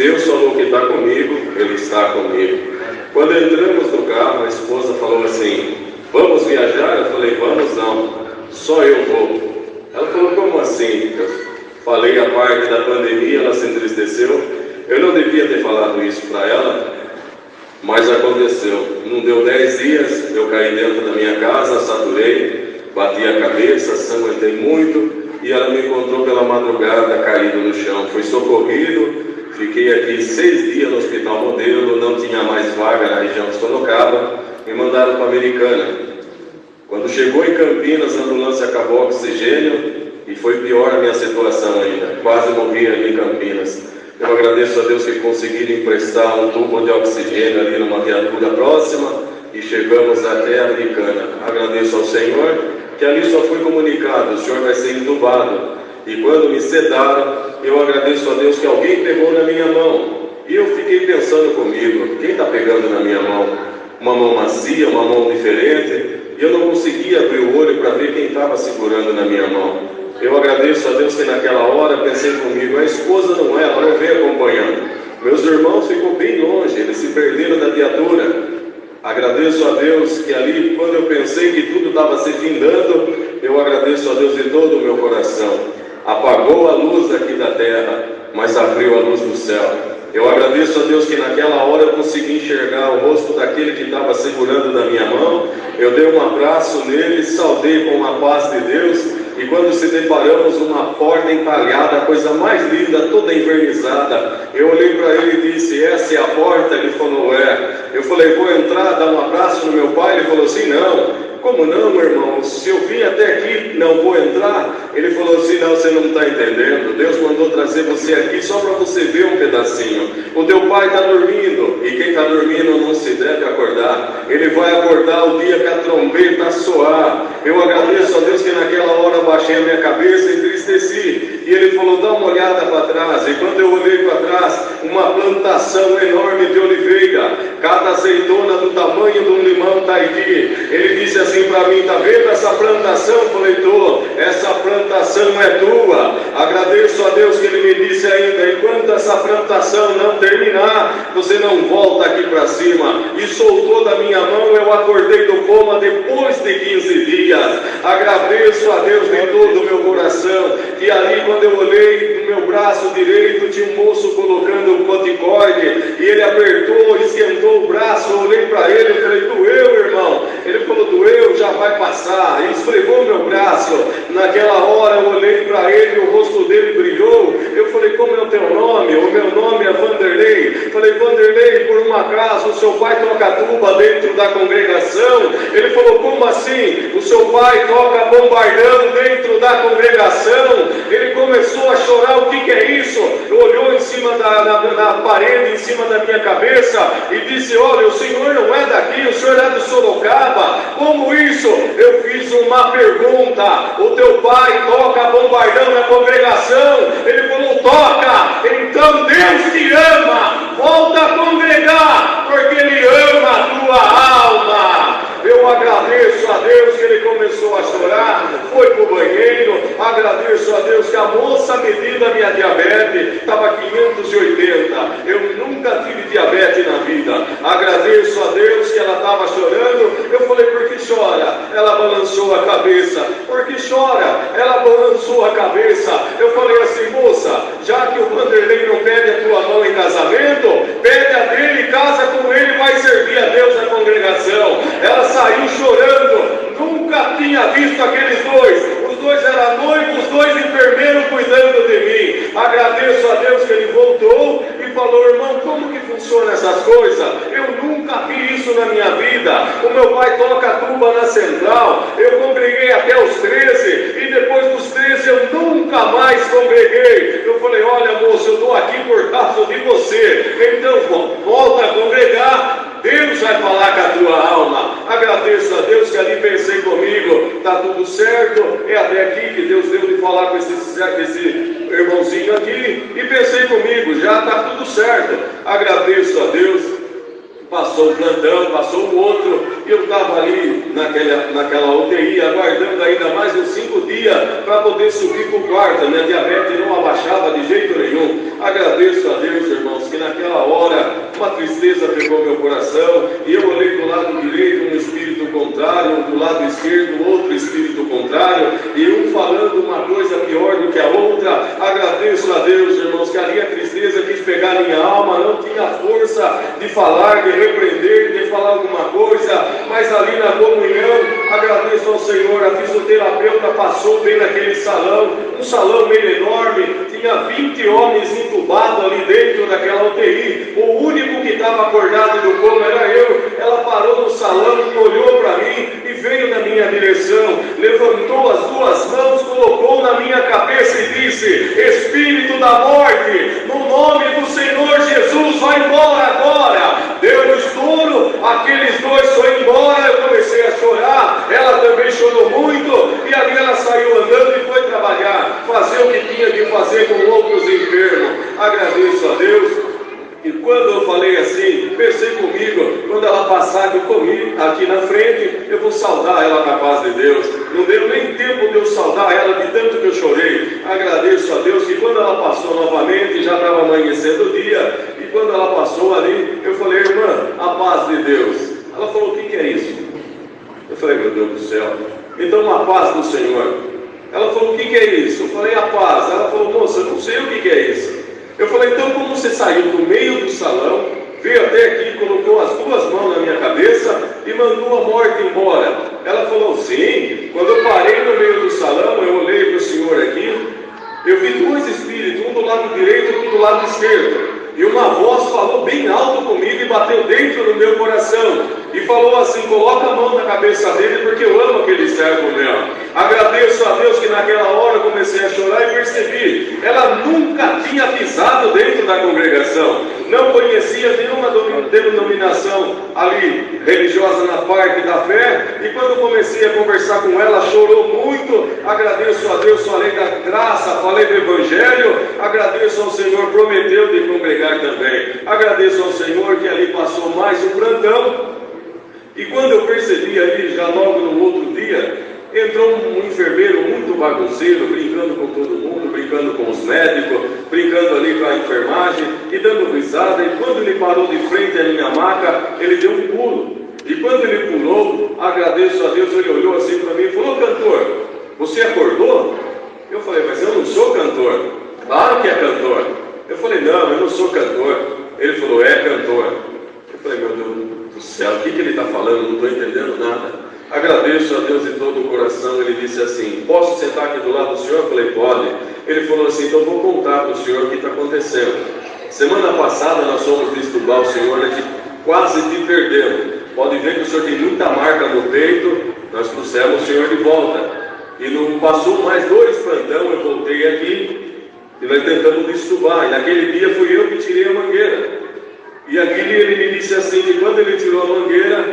Deus falou que está comigo, Ele está comigo. Quando entramos no carro, a esposa falou assim: vamos viajar? Eu falei: vamos não, só eu vou. Ela falou: como assim? Eu falei a parte da pandemia, ela se entristeceu. Eu não devia ter falado isso para ela, mas aconteceu. Não deu 10 dias, eu caí dentro da minha casa, saturei, bati a cabeça, sanguentei muito, e ela me encontrou pela madrugada caído no chão. Fui socorrido, fiquei aqui 6 dias no Hospital Modelo, não tinha mais vaga na região de Sorocaba, me mandaram para Americana. Quando chegou em Campinas, a ambulância acabou o oxigênio e foi pior a minha situação ainda, quase morri ali em Campinas. Eu agradeço a Deus que conseguiram emprestar um tubo de oxigênio ali numa viatura próxima e chegamos até a Americana. Agradeço ao Senhor que ali só fui comunicado: o senhor vai ser entubado. E quando me sedaram, eu agradeço a Deus que alguém pegou na minha mão. E eu fiquei pensando comigo: quem está pegando na minha mão? Uma mão macia, uma mão diferente. E eu não conseguia abrir o olho para ver quem estava segurando na minha mão. Eu agradeço a Deus que naquela hora pensei comigo: a esposa não é, ela não veio acompanhando. Meus irmãos ficou bem longe, eles se perderam da viatura. Agradeço a Deus que ali, quando eu pensei que tudo estava se findando, eu agradeço a Deus de todo o meu coração. Apagou a luz aqui da terra, mas abriu a luz do céu. Eu agradeço a Deus que naquela hora eu consegui enxergar o rosto daquele que estava segurando na minha mão. Eu dei um abraço nele, saudei com a paz de Deus. E quando se deparamos, uma porta entalhada, a coisa mais linda, toda envernizada. Eu olhei para ele e disse: essa é a porta? Ele falou: é. Eu falei: vou entrar, dar um abraço no meu pai? Ele falou assim: não. Como não, meu irmão? Se eu vim até aqui, não vou entrar? Ele falou assim: não, você não está entendendo. Deus mandou trazer você aqui só para você ver um pedacinho. O teu pai está dormindo, e quem está dormindo não se deve acordar. Ele vai acordar o dia que a trombeta soar. Eu agradeço a Deus que naquela hora baixei a minha cabeça e entristeci. E ele falou: dá uma olhada para trás. E quando eu olhei para trás, uma plantação enorme de oliveira, cada azeitona do tamanho de um limão Tahiti. Ele disse assim para mim: tá vendo essa plantação? Eu falei: tô. Essa plantação é tua. Agradeço a Deus que ele me disse ainda: enquanto essa plantação não terminar, você não volta aqui para cima. E soltou da minha mão. Eu acordei do coma depois de 15 dias. Agradeço a Deus de todo o meu coração, que ali, quando eu olhei no meu braço direito, tinha um moço colocando um corticoide, e ele apertou, esquentou o braço. Eu olhei para ele e falei: doeu, irmão? Ele falou: doeu, já vai passar. Ele esfregou meu braço. Naquela hora eu olhei para ele, o rosto dele brilhou. Eu falei: como é o teu nome? O meu nome é Vanderlei. Falei: Vanderlei, por um acaso o seu pai toca tuba dentro da congregação? Ele falou: como assim? O seu pai toca bombardão dentro da congregação? Ele começou a chorar. O que é isso? Olhou em cima na parede, em cima da minha cabeça, e disse: olha, o senhor não é daqui, o senhor é de Sorocaba. Como isso? Eu fiz uma pergunta: o teu pai toca bombardão na congregação? Ele falou: toca. Então Deus te ama, volta a congregar, porque Ele ama a tua alma. Eu agradeço a Deus que ele começou a chorar, foi para o banheiro. Agradeço a Deus que a moça medida minha diabetes estava 580. Eu nunca tive diabetes na vida. Agradeço a Deus que ela estava chorando. Eu falei: por que chora? Ela balançou a cabeça. Por que chora? Ela balançou a cabeça. Eu falei assim: moça, já que o Vanderlei não pede a tua mão em casamento, pede a dele, casa com ele, vai servir a Deus na congregação. Ela saiu chorando. Nunca tinha visto aqueles dois. Os dois eram noivos, os dois enfermeiros cuidando de mim. Agradeço a Deus que ele voltou e falou: irmão, como que funciona essas coisas? Eu nunca vi isso na minha vida. O meu pai toca tuba na central. Eu congreguei até os 13 e depois dos 13 eu nunca mais congreguei. Eu falei: olha, moço, eu estou aqui por causa de você. Então volta a congregar. Deus vai falar com a tua alma. Agradeço a Deus que ali pensei comigo: está tudo certo, é até aqui que Deus deu de falar com esse irmãozinho aqui. E pensei comigo: já está tudo certo. Agradeço a Deus. Passou o plantão, passou o outro, e eu estava ali naquela UTI, aguardando ainda mais uns 5 dias para poder subir para o quarto. Minha diabetes não abaixava de jeito nenhum. Agradeço a Deus, irmãos, que naquela hora uma tristeza pegou meu coração, e eu olhei do lado direito um espírito contrário, do lado esquerdo outro espírito contrário, e um falando uma coisa pior do que a outra. Agradeço a Deus, irmãos, que ali a tristeza quis pegar minha alma, não tinha força de falar, de repreender, de falar alguma coisa, mas ali na comunhão, agradeço ao Senhor, a fisioterapeuta passou bem naquele salão, um salão meio enorme, tinha 20 homens entubados ali dentro daquela UTI, o único que estava acordado do coma era eu. Ela parou no salão, olhou para mim e veio na minha direção, levantou as duas mãos, colocou na minha cabeça e disse: Espírito da morte, no nome do Senhor Jesus, vai embora agora. Deu um estouro, aqueles dois foram embora, eu comecei a chorar, ela também chorou muito, e ali ela saiu andando e foi trabalhar, fazer o que tinha de fazer com outros enfermos. Agradeço a Deus. E quando eu falei assim, pensei comigo, quando ela passar aqui na frente, eu vou saudar ela na paz de Deus. Não deu nem tempo de eu saudar ela de tanto que eu chorei. Agradeço a Deus que quando ela passou novamente, já estava amanhecendo o dia, e quando ela passou ali, eu falei: irmã, a paz de Deus. Ela falou: o que é isso? Eu falei: meu Deus do céu, então a paz do Senhor. Ela falou: o que é isso? Eu falei: a paz. Ela falou: moça, eu não sei o que é isso. Eu falei: então como você saiu do meio do salão, veio até aqui, colocou as duas mãos na minha cabeça e mandou a morte embora? Ela falou: sim, quando eu parei no meio do salão, eu olhei para o senhor aqui, eu vi dois espíritos, um do lado direito e um do lado esquerdo. E uma voz falou bem alto comigo e bateu dentro do meu coração. E falou assim: coloca a mão na cabeça dele, porque eu amo aquele servo meu. Agradeço a Deus que naquela hora eu comecei a chorar e percebi, ela nunca tinha pisado dentro da congregação, não conhecia nenhuma denominação ali religiosa na parte da fé, e quando comecei a conversar com ela, chorou muito. Agradeço a Deus, falei da graça, falei do Evangelho, agradeço ao Senhor, prometeu de congregar também. Agradeço ao Senhor que ali passou mais um plantão, e quando eu percebi ali, já logo no outro dia, entrou um enfermeiro muito bagunceiro, brincando com todo mundo, brincando com os médicos, brincando ali com a enfermagem e dando risada. E quando ele parou de frente à minha maca, ele deu um pulo. E quando ele pulou, agradeço a Deus, ele olhou assim para mim e falou: cantor, você acordou? Eu falei: mas eu não sou cantor. Claro que é cantor. Eu falei: não, eu não sou cantor. Ele falou: é cantor. Eu falei: meu Deus do céu, o que ele está falando? Não estou entendendo nada. Agradeço a Deus de todo o coração. Ele disse assim: posso sentar aqui do lado do senhor? Eu falei: pode. Ele falou assim: então vou contar para o senhor o que está acontecendo. Semana passada nós fomos destubar o senhor, a gente quase te perdemos. Pode ver que o senhor tem muita marca no peito, nós trouxemos o senhor de volta. E não passou mais 2 plantão, eu voltei aqui e nós tentamos destubar. E naquele dia fui eu que tirei a mangueira. E aqui ele me disse assim, que quando ele tirou a mangueira,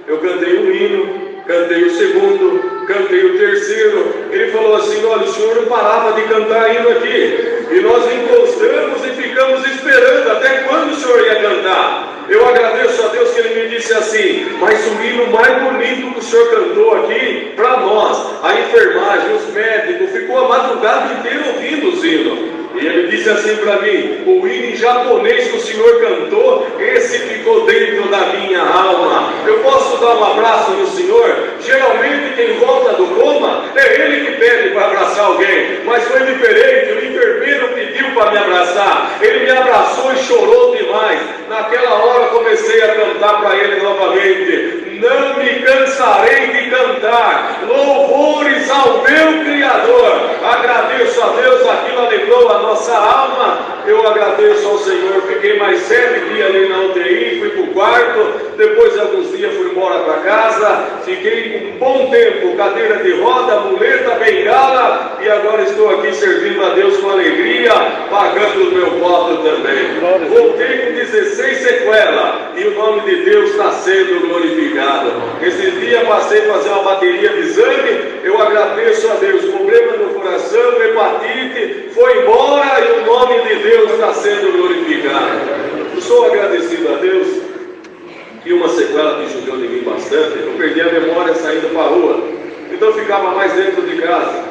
eu cantei um hino, cantei o segundo, cantei o terceiro. Ele falou assim: olha, o senhor não parava de cantar hino aqui. E nós encostamos e ficamos esperando até quando o senhor ia cantar. Eu agradeço a Deus que ele me disse assim: mas o hino mais bonito que o senhor cantou aqui, para nós, a enfermagem, os médicos, ficou a madrugada inteira ouvindo os hinos. E ele disse assim para mim: o hino em japonês que o senhor cantou, esse ficou dentro da minha alma. Eu posso dar um abraço no senhor? Geralmente quem volta do coma, é ele que pede para abraçar alguém, mas foi diferente. O enfermeiro pediu para me abraçar, ele me abraçou e chorou demais. Naquela hora comecei a cantar para ele novamente: não me cansarei de cantar louvores ao meu Criador. Agradeço a Deus, aquilo alegrou a nossa alma. Eu agradeço ao Senhor. Fiquei mais 7 dias ali na UTI, fui para o quarto, depois de alguns dias fui embora para casa, fiquei um bom tempo, cadeira de roda, muleta, bengala, e agora estou aqui servindo a Deus com alegria, pagando o meu voto também. Voltei com 16 sequelas, e o nome de Deus está sendo glorificado. Esse dia passei a fazer uma bateria de exame, eu agradeço a Deus. Problema no coração, hepatite, foi embora, e o nome de Deus está sendo glorificado. Eu sou agradecido a Deus que uma sequela que judiou de mim bastante. Eu perdi a memória saindo para a rua, então eu ficava mais dentro de casa.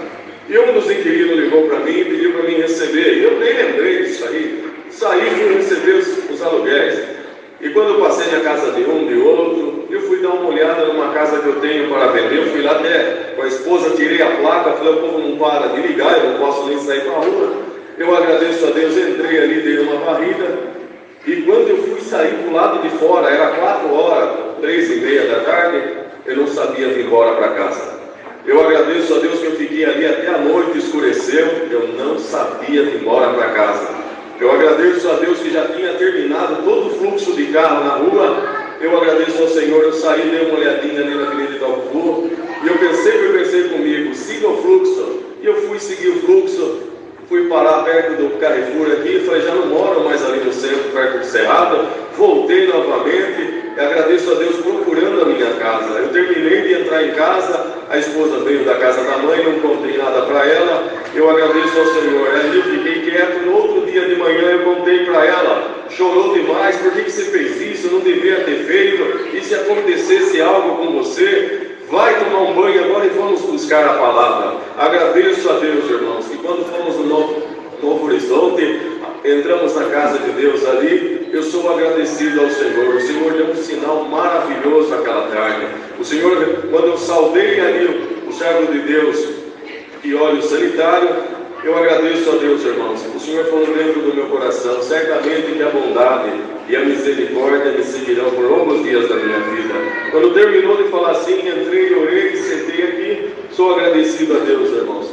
E um dos inquilinos ligou para mim e pediu para mim receber. Eu nem lembrei disso aí. Saí, fui receber os 10. E quando eu passei na casa de um, de outro, eu fui dar uma olhada numa casa que eu tenho para vender. Eu fui lá até com a esposa, tirei a placa, falei, o povo não para de ligar, eu não posso nem sair para a rua. Eu agradeço a Deus, entrei ali, dei uma varrida. E quando eu fui sair para o lado de fora, era 4 horas, 3h30 da tarde, eu não sabia vir embora para casa. Eu agradeço a Deus que eu fiquei ali até a noite, escureceu, eu não sabia vir embora para casa. Eu agradeço a Deus que já tinha terminado todo o fluxo de carro na rua. Eu agradeço ao Senhor, eu saí, dei uma olhadinha ali na Avenida Itaú, e eu pensei comigo, siga o fluxo. E eu fui seguir o fluxo, fui parar perto do Carrefour aqui, falei, já não moro mais ali no centro, perto do Cerrado. Voltei novamente, e agradeço a Deus procurando a minha casa. Eu terminei de entrar em casa, a esposa veio da casa da mãe, não contei nada para ela. Eu agradeço ao Senhor. Aí eu fiquei quieto, no outro dia de manhã eu contei para ela, chorou demais, por que você fez isso? Não devia ter feito. E se acontecesse algo com você? Vai tomar um banho agora e vamos buscar a palavra. Agradeço a Deus, irmãos, que quando fomos no Novo Horizonte, entramos na casa de Deus ali, eu sou agradecido ao Senhor. O Senhor deu um sinal maravilhoso aquela tarde. O Senhor, quando eu saudei ali o servo de Deus e óleo sanitário, eu agradeço a Deus, irmãos. O Senhor falou dentro do meu coração, certamente que a bondade e a misericórdia me seguirão por longos dias da minha vida. Quando terminou de falar assim, entrei, orei, sentei aqui, sou agradecido a Deus, irmãos.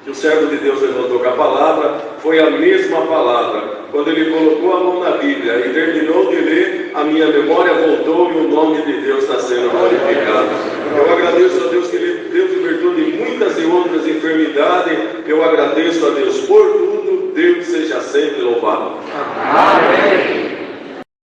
Que o servo de Deus levantou com a palavra, foi a mesma palavra. Quando ele colocou a mão na Bíblia e terminou de ler, a minha memória voltou e o nome de Deus está sendo glorificado. Eu agradeço a Deus que Deus libertou de muitas e outras enfermidades. Eu agradeço a Deus por tudo. Deus seja sempre louvado.